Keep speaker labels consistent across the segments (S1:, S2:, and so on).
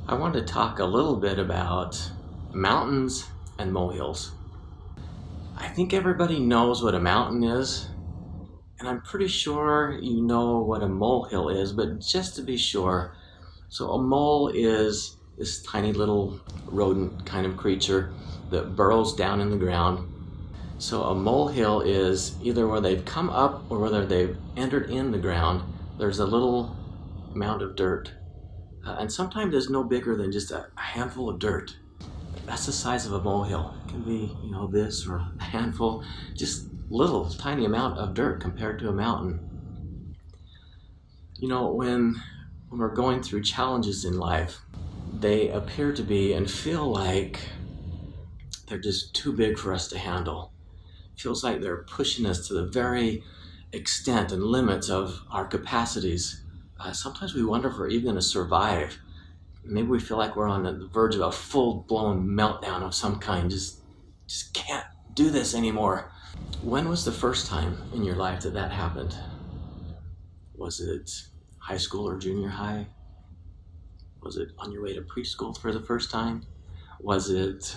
S1: I want to talk a little bit about mountains and molehills. I think everybody knows what a mountain is, and I'm pretty sure you know what a molehill is, but just to be sure, so a mole is this tiny little rodent kind of creature that burrows down in the ground. So a molehill is either where they've come up or whether they've entered in the ground. There's a little mound of dirt. And sometimes it's no bigger than just a handful of dirt. That's the size of a molehill. It can be, this or a handful, just little tiny amount of dirt compared to a mountain. When we're going through challenges in life, they appear to be and feel like they're just too big for us to handle. It feels like they're pushing us to the very extent and limits of our capacities. Sometimes we wonder if we're even going to survive. Maybe we feel like we're on the verge of a full-blown meltdown of some kind. Just can't do this anymore. When was the first time in your life that happened? Was it high school or junior high? Was it on your way to preschool for the first time? Was it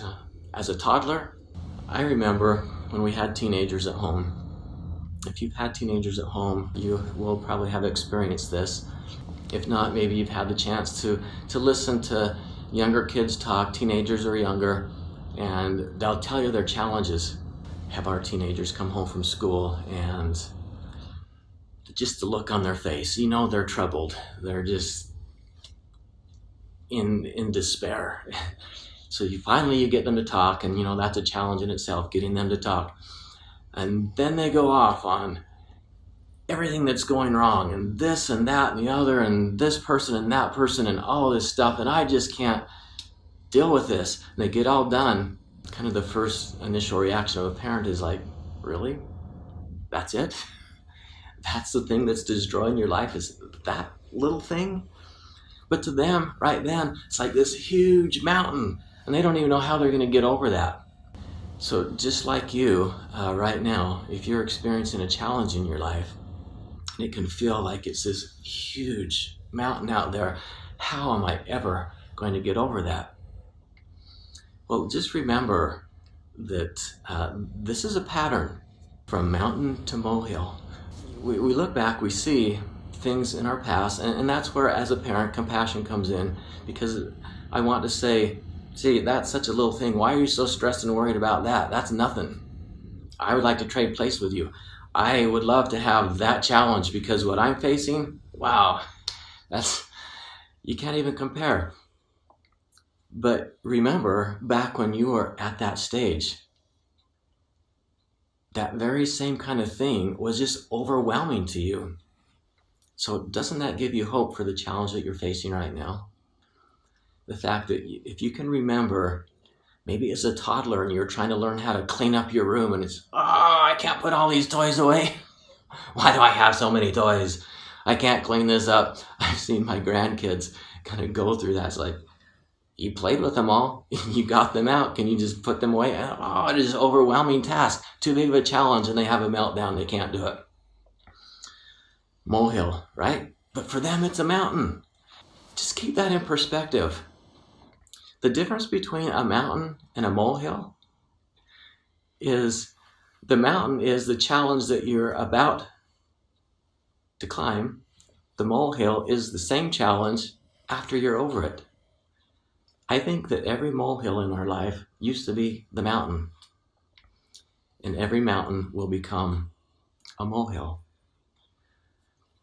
S1: as a toddler? I remember when we had teenagers at home. If you've had teenagers at home, you will probably have experienced this. If not, maybe you've had the chance to listen to younger kids talk, teenagers or younger, and they'll tell you their challenges. Have our teenagers come home from school and just the look on their face, they're troubled. They're just in despair. So you finally get them to talk, and that's a challenge in itself, getting them to talk. And then they go off on everything that's going wrong, and this and that and the other, and this person and that person and all this stuff, and I just can't deal with this. And they get all done. Kind of the first initial reaction of a parent is like, really? That's it? That's the thing that's destroying your life, is that little thing? But to them, right then, it's like this huge mountain, and they don't even know how they're going to get over that. So just like you, right now, if you're experiencing a challenge in your life, it can feel like it's this huge mountain out there. How am I ever going to get over that? Well, just remember that this is a pattern from mountain to molehill. We look back, we see things in our past, and that's where, as a parent, compassion comes in, because I want to say, see, that's such a little thing. Why are you so stressed and worried about that? That's nothing. I would like to trade place with you. I would love to have that challenge, because what I'm facing, wow, you can't even compare. But remember, back when you were at that stage, that very same kind of thing was just overwhelming to you. So doesn't that give you hope for the challenge that you're facing right now? The fact that if you can remember, maybe as a toddler and you're trying to learn how to clean up your room, and it's, I can't put all these toys away. Why do I have so many toys? I can't clean this up. I've seen my grandkids kind of go through that. It's like, you played with them all. You got them out. Can you just put them away? Oh, it is an overwhelming task. Too big of a challenge, and they have a meltdown. They can't do it. Molehill, right? But for them, it's a mountain. Just keep that in perspective. The difference between a mountain and a molehill is the mountain is the challenge that you're about to climb. The molehill is the same challenge after you're over it. I think that every molehill in our life used to be the mountain, and every mountain will become a molehill.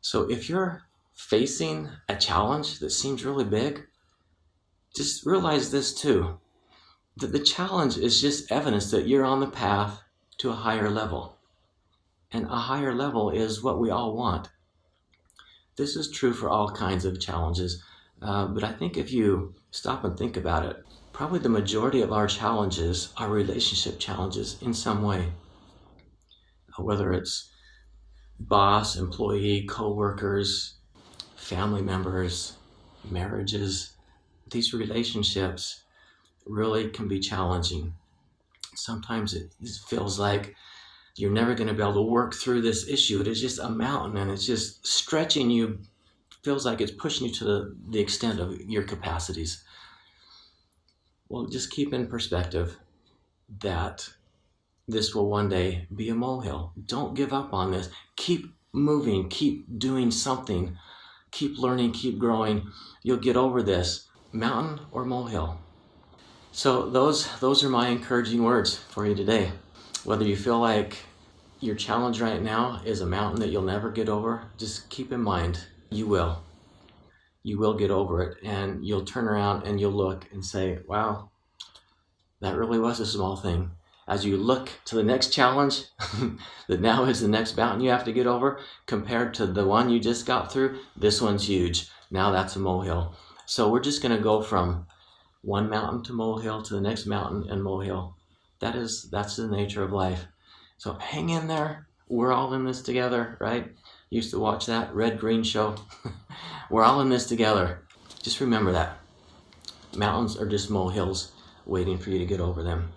S1: So if you're facing a challenge that seems really big, just realize this too, that the challenge is just evidence that you're on the path to a higher level. And a higher level is what we all want. This is true for all kinds of challenges, but I think if you stop and think about it, probably the majority of our challenges are relationship challenges in some way. Whether it's boss, employee, co-workers, family members, marriages, these relationships really can be challenging. Sometimes it feels like you're never going to be able to work through this issue. It is just a mountain, and it's just stretching you feels like it's pushing you to the extent of your capacities. Well, just keep in perspective that this will one day be a molehill. Don't give up on this. Keep moving, keep doing something, keep learning, keep growing. You'll get over this, mountain or molehill. So those are my encouraging words for you today. Whether you feel like your challenge right now is a mountain that you'll never get over, just keep in mind, you will. You will get over it, and you'll turn around and you'll look and say, wow, that really was a small thing. As you look to the next challenge that now is the next mountain you have to get over, compared to the one you just got through, this one's huge. Now that's a molehill. So we're just going to go from one mountain to molehill to the next mountain and molehill. That's the nature of life. So hang in there. We're all in this together, right? Used to watch that Red Green show. We're all in this together. Just remember that. Mountains are just molehills waiting for you to get over them.